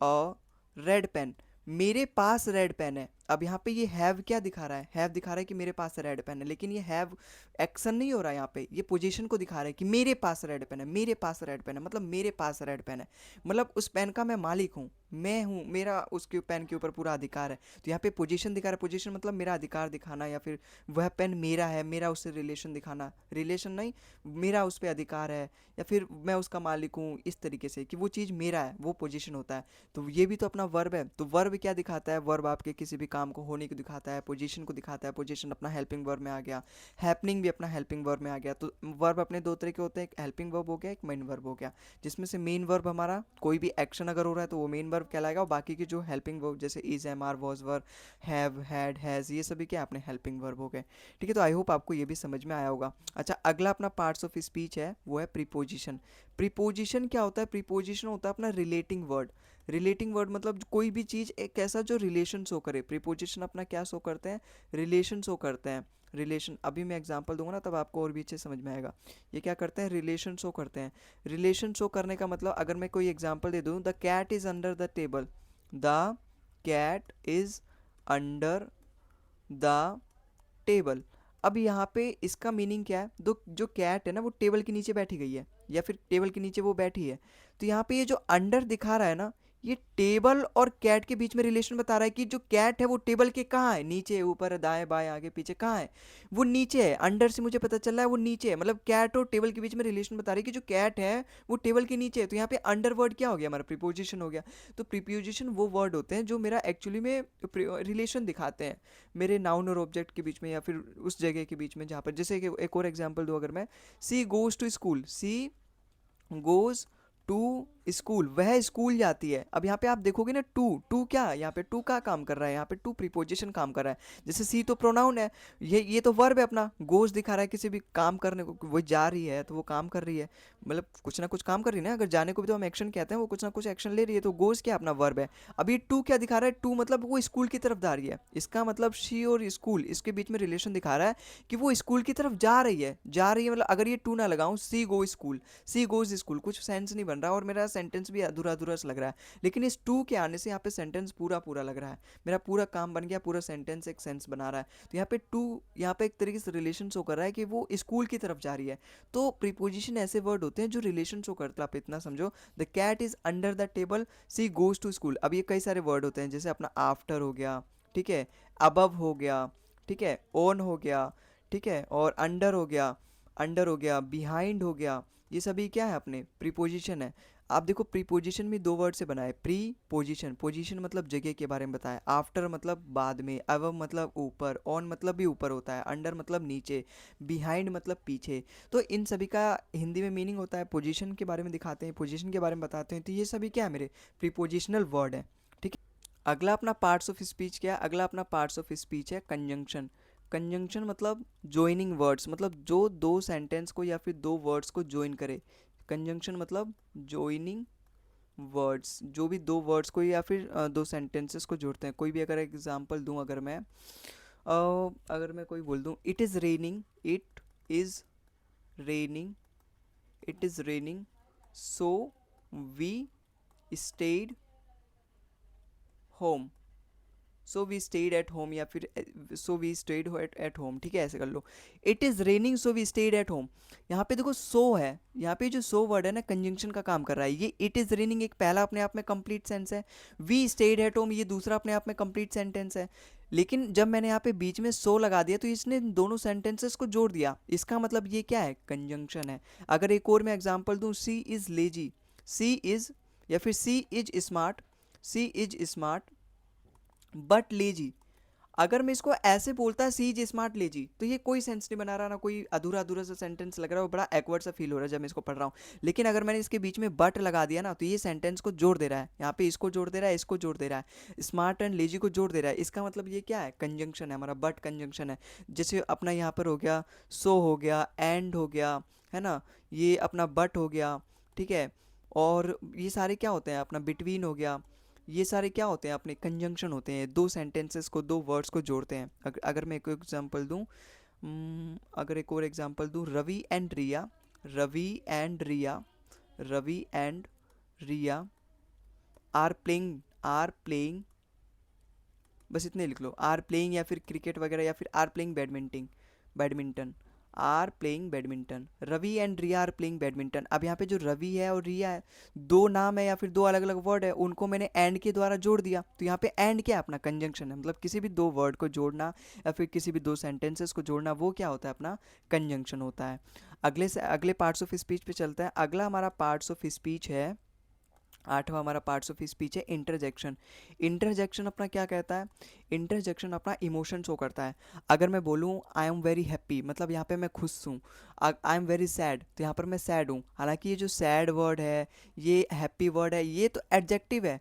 a red pen, मेरे पास रेड पेन है। अब यहाँ पे ये हैव क्या दिखा रहा है, हैव दिखा रहा है कि मेरे पास रेड पेन है, लेकिन ये हैव एक्शन नहीं हो रहा है यहाँ पे, ये पोजीशन को दिखा रहा है कि मेरे पास रेड पेन है, मेरे पास रेड पेन है, मतलब मेरे पास रेड पेन है, मतलब उस पेन का मैं मालिक हूँ, मैं हूँ, मेरा उसके पेन के ऊपर पूरा अधिकार है। तो यहाँ पे पोजीशन दिखा रहा है, पोजीशन मतलब मेरा अधिकार दिखाना, या फिर वह पेन मेरा है, मेरा उससे रिलेशन दिखाना, रिलेशन नहीं, मेरा उस पर अधिकार है, या फिर मैं उसका मालिक हूँ, इस तरीके से कि वो चीज़ मेरा है, वो पोजीशन होता है। तो ये भी तो अपना वर्ब है। तो वर्ब क्या दिखाता है, वर्ब आपके किसी भी काम को होने को दिखाता है, पोजीशन को दिखाता है, पोजीशन अपना हेल्पिंग वर्ब में आ गया, हैपनिंग भी अपना हेल्पिंग वर्ब में आ गया। तो वर्ब अपने दो तरह के होते हैं, एक हेल्पिंग वर्ब हो गया, एक मेन वर्ब हो गया, जिसमें से मेन वर्ब हमारा कोई भी एक्शन अगर हो रहा है तो वो मेन वर्ब कहलाएगा, और बाकी की जो हेल्पिंग वर्ब जैसे is, am, are, was, were, have, had, has, ये सभी क्या अपने हेल्पिंग वर्ब हो गए। ठीक है, तो आई होप आपको ये भी समझ में आया होगा। अच्छा, अगला अपना पार्ट्स ऑफ स्पीच है, वो है प्रीपोजिशन। प्रीपोजिशन क्या होता है, प्रीपोजिशन होता है अपना रिलेटिंग वर्ड। रिलेटिंग वर्ड मतलब कोई भी चीज़ एक ऐसा जो रिलेशन शो करे। प्रीपोजिशन अपना क्या शो करते हैं, रिलेशन शो करते हैं। रिलेशन, अभी मैं एग्जांपल दूंगा ना तब आपको और भी अच्छे समझ में आएगा। ये क्या करते हैं, रिलेशन शो करते हैं। रिलेशन शो करने का मतलब अगर मैं कोई एग्जांपल दे दूं, the cat is under the table, the cat is under the table. अब यहाँ पे इसका मीनिंग क्या है, दो जो कैट है ना वो टेबल के नीचे बैठी गई है, या फिर टेबल के नीचे वो बैठी है। तो यहाँ पे ये जो अंडर दिखा रहा है ना, ये टेबल और कैट के बीच में रिलेशन बता रहा है कि जो कैट है वो टेबल के कहाँ है, नीचे, ऊपर, दाएं बाएं आगे पीछे, कहाँ है, वो नीचे है। अंडर से मुझे पता चल रहा है वो नीचे है, मतलब कैट और टेबल के बीच में रिलेशन बता रही है कि जो कैट है वो टेबल के नीचे है। तो यहाँ पे अंडर वर्ड क्या हो गया, हमारा प्रीपोजिशन हो गया। तो प्रीपोजिशन वो वर्ड होते हैं जो मेरा एक्चुअली में रिलेशन दिखाते हैं मेरे नाउन और ऑब्जेक्ट के बीच में, या फिर उस जगह के बीच में जहाँ पर, जैसे कि एक और एग्जांपल दूँ अगर मैं, she goes to school, she goes to school, वह स्कूल जाती है। अब यहाँ पे आप देखोगे ना, टू, टू क्या यहाँ पे, टू का काम कर रहा है, यहाँ पे टू प्रीपोजिशन काम कर रहा है। जैसे सी तो प्रोनाउन है, ये तो वर्ब है अपना। गोज दिखा रहा है किसी भी काम करने को, वो जा रही है तो वो काम कर रही है, मतलब कुछ ना कुछ काम कर रही है ना, अगर जाने को भी तो हम एक्शन कहते हैं, वो कुछ ना कुछ एक्शन ले रही है, तो गोज क्या अपना वर्ब है। अब ये टू क्या दिखा रहा है, टू मतलब वो स्कूल की तरफ जा रही है, इसका मतलब शी और स्कूल इसके बीच में रिलेशन दिखा रहा है कि वो स्कूल की तरफ जा रही है, जा रही है। मतलब अगर ये टू ना लगाऊं, सी गो स्कूल, सी गोज स्कूल, कुछ सेंस नहीं बन रहा और मेरा सेंटेंस भी अधूरा अधूरा सा लग रहा है। लेकिन इस टू के आने से यहाँ पे सेंटेंस पूरा पूरा लग रहा है, मेरा पूरा काम बन गया, पूरा सेंटेंस एक सेंस बना रहा है। तो यहाँ पे टू, यहाँ पे एक तरीके से रिलेशन शो कर रहा है कि वो स्कूल की तरफ जा रही है। तो प्रीपोजिशन ऐसे वर्ड होते हैं जो रिलेशन शो करते हैं। आप इतना समझो, the cat is under the table, she goes to school. अब ये कई सारे वर्ड होते हैं, जैसे अपना आफ्टर हो गया, ठीक है, अबव हो गया, ठीक है, ऑन हो गया, ठीक है, और अंडर हो गया, अंडर हो गया, बिहाइंड हो गया, ये सभी क्या है अपने प्रीपोजिशन है। आप देखो प्रीपोजिशन भी दो वर्ड से बना है, प्री पोजिशन, पोजिशन मतलब जगह के बारे में बताया, आफ्टर मतलब बाद में, अबव मतलब ऊपर, ऑन मतलब भी ऊपर होता है, अंडर मतलब नीचे, बिहाइंड मतलब पीछे। तो इन सभी का हिंदी में मीनिंग होता है, पोजीशन के बारे में दिखाते हैं, पोजीशन के बारे में बताते हैं। तो ये सभी क्या है, मेरे प्रीपोजिशनल वर्ड है। ठीक है, अगला अपना पार्ट्स ऑफ स्पीच क्या है, अगला अपना पार्ट्स ऑफ स्पीच है कंजंक्शन। कंजंक्शन मतलब ज्वाइनिंग वर्ड्स, मतलब जो दो सेंटेंस को या फिर दो वर्ड्स को ज्वाइन करे। कंजंक्शन मतलब ज्वाइनिंग वर्ड्स, जो भी दो वर्ड्स को या फिर दो सेंटेंसेस को जोड़ते हैं। कोई भी अगर एग्जांपल दूं, अगर मैं अगर मैं कोई बोल दूं, it is raining, it is raining, it is raining, so we stayed home, so we stayed at home, या फिर so we stayed at home, ठीक है, ऐसे कर लो। It is raining so we stayed at home, यहाँ पे देखो सो है, यहाँ पे जो सो वर्ड है ना कंजंक्शन का काम कर रहा है। ये इट इज़ रेनिंग एक पहला अपने आप में कंप्लीट सेंस है, वी स्टेड एट होम ये दूसरा अपने आप में कंप्लीट सेंटेंस है। लेकिन जब मैंने यहाँ पे बीच में सो लगा दिया तो इसने दोनों सेंटेंसेस को जोड़ दिया, इसका मतलब ये क्या है, कंजंक्शन है। अगर एक और मैं एग्जाम्पल दूँ, she is lazy, she is, या फिर she is smart, she is smart but lazy. अगर मैं इसको ऐसे बोलता सी इज स्मार्ट लेजी, तो ये कोई सेंस नहीं बना रहा ना, कोई अधूरा अधूरा सा सेंटेंस लग रहा है और बड़ा एक्वर्ड सा फील हो रहा है जब मैं इसको पढ़ रहा हूँ। लेकिन अगर मैंने इसके बीच में बट लगा दिया ना, तो ये सेंटेंस को जोड़ दे रहा है, यहाँ पे इसको जोड़ दे रहा है, इसको जोड़ दे रहा है, स्मार्ट एंड लेजी को जोड़ दे रहा है। इसका मतलब ये क्या है, कंजंक्शन है हमारा, बट कंजंक्शन है। जैसे अपना यहाँ पर हो गया, सो हो गया, एंड हो गया, है ना, ये अपना बट हो गया, ठीक है। और ये सारे क्या होते हैं, अपना बिटवीन हो गया, ये सारे क्या होते हैं, अपने कंजंक्शन होते हैं, दो सेंटेंसेस को, दो वर्ड्स को जोड़ते हैं। अगर मैं एक एग्जांपल दूं, अगर एक और एग्जांपल दूं, Ravi and Riya, Ravi and Riya, Ravi and Riya are playing, बस इतने लिख लो, आर प्लेइंग, या फिर क्रिकेट वगैरह, या फिर are playing badminton, badminton, are playing badminton, Ravi and Riya are playing badminton. अब यहाँ पे जो रवि है और रिया है, दो नाम है या फिर दो अलग अलग वर्ड है, उनको मैंने एंड के द्वारा जोड़ दिया। तो यहाँ पे एंड क्या है, अपना कंजंक्शन है, मतलब किसी भी दो वर्ड को जोड़ना या फिर किसी भी दो सेंटेंसेस को जोड़ना, वो क्या होता है, अपना कंजंक्शन होता है। अगले पार्ट्स ऑफ स्पीच पे चलते हैं। अगला हमारा पार्ट्स ऑफ स्पीच है, आठवां हमारा पार्ट्स ऑफ स्पीच है इंटरजेक्शन। इंटरजेक्शन अपना क्या कहता है, इंटरजेक्शन अपना इमोशन शो करता है। अगर मैं बोलूँ आई एम वेरी हैप्पी, मतलब यहाँ पे मैं खुश हूँ। आई एम वेरी सैड, तो यहाँ पर मैं सैड हूँ। हालांकि ये जो सैड वर्ड है, ये हैप्पी वर्ड है, ये तो एडजेक्टिव है।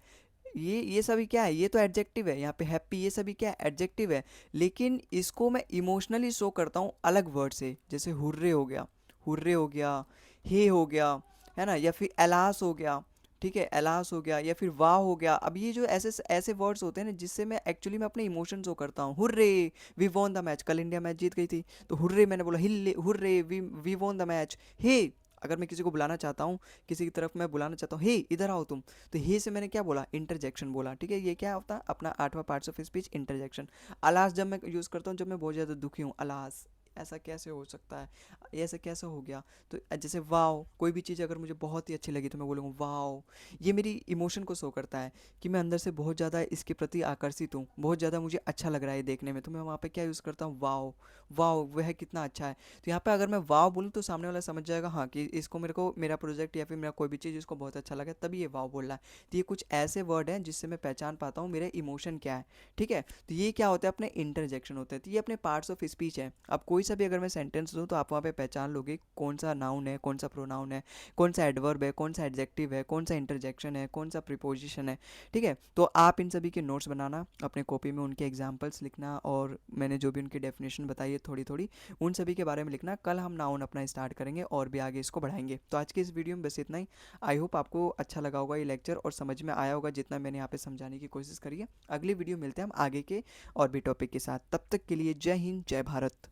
ये सभी क्या है, ये तो एडजेक्टिव है। यहाँ पे हैप्पी, ये सभी क्या है, एडजेक्टिव है। लेकिन इसको मैं इमोशनली शो करता हूँ अलग वर्ड से, जैसे हुर्रे हो गया, हुर्रे हो गया, हे हो गया, है ना, या फिर एलास हो गया, ठीक है, एलास हो गया, या फिर वाह हो गया। अब ये जो ऐसे ऐसे वर्ड्स होते हैं ना, जिससे मैं एक्चुअली मैं अपने इमोशन शो करता हूँ। Hurray, we won the match, कल इंडिया मैच जीत गई थी, तो हुर्रे मैंने बोला, हिल्ले hurray, we won the match. Hey, अगर मैं किसी को बुलाना चाहता हूँ, किसी की तरफ मैं बुलाना चाहता हूँ, हे इधर आओ तुम, तो हे से मैंने क्या बोला, इंटरजेक्शन बोला। ठीक है, ये क्या होता है, अपना आठवां parts of speech, interjection. Alas जब मैं यूज़ करता हूँ, जब मैं बहुत ज़्यादा दुखी हूँ, अलास, ऐसा कैसे हो सकता है, ऐसा कैसे हो गया। तो जैसे वाओ, कोई भी चीज़ अगर मुझे बहुत ही अच्छी लगी तो मैं बोलूँगा वाओ। ये मेरी इमोशन को शो करता है कि मैं अंदर से बहुत ज़्यादा इसके प्रति आकर्षित हूँ, बहुत ज़्यादा मुझे अच्छा लग रहा है देखने में, तो मैं वहाँ पे क्या यूज़ करता हूँ, वाओ, वाओ वह कितना अच्छा है। तो यहाँ पे अगर मैं वाओ बोलूँ तो सामने वाला समझ जाएगा हाँ कि इसको, मेरे को मेरा प्रोजेक्ट या फिर मेरा कोई भी चीज़ इसको बहुत अच्छा लगा, तभी ये वाओ बोल रहा है। तो ये कुछ ऐसे वर्ड हैं जिससे मैं पहचान पाता हूँ मेरे इमोशन क्या है। ठीक है, तो ये क्या होता है, अपने इंटरजेक्शन होते हैं। तो ये अपने पार्ट्स ऑफ स्पीच है। अब कोई सा भी अगर मैं सेंटेंस दूँ तो आप वहाँ पे पहचान लोगे कौन सा नाउन है, कौन सा प्रोनाउन है, कौन सा एडवर्ब है, कौन सा एडजेक्टिव है, कौन सा इंटरजेक्शन है, कौन सा प्रीपोजिशन है। ठीक है, तो आप इन सभी के नोट्स बनाना, अपने कॉपी में उनके एग्जाम्पल्स लिखना, और मैंने जो भी उनकी डेफिनेशन बताई है थोड़ी थोड़ी, उन सभी के बारे में लिखना। कल हम नाउन अपना स्टार्ट करेंगे और भी आगे इसको बढ़ाएंगे। तो आज के इस वीडियो में बस इतना ही। आई होप आपको अच्छा लगा होगा ये लेक्चर, और समझ में आया होगा जितना मैंने यहाँ पे समझाने की कोशिश करी है। अगली वीडियो मिलते हैं हम आगे के और भी टॉपिक के साथ। तब तक के लिए जय हिंद, जय भारत।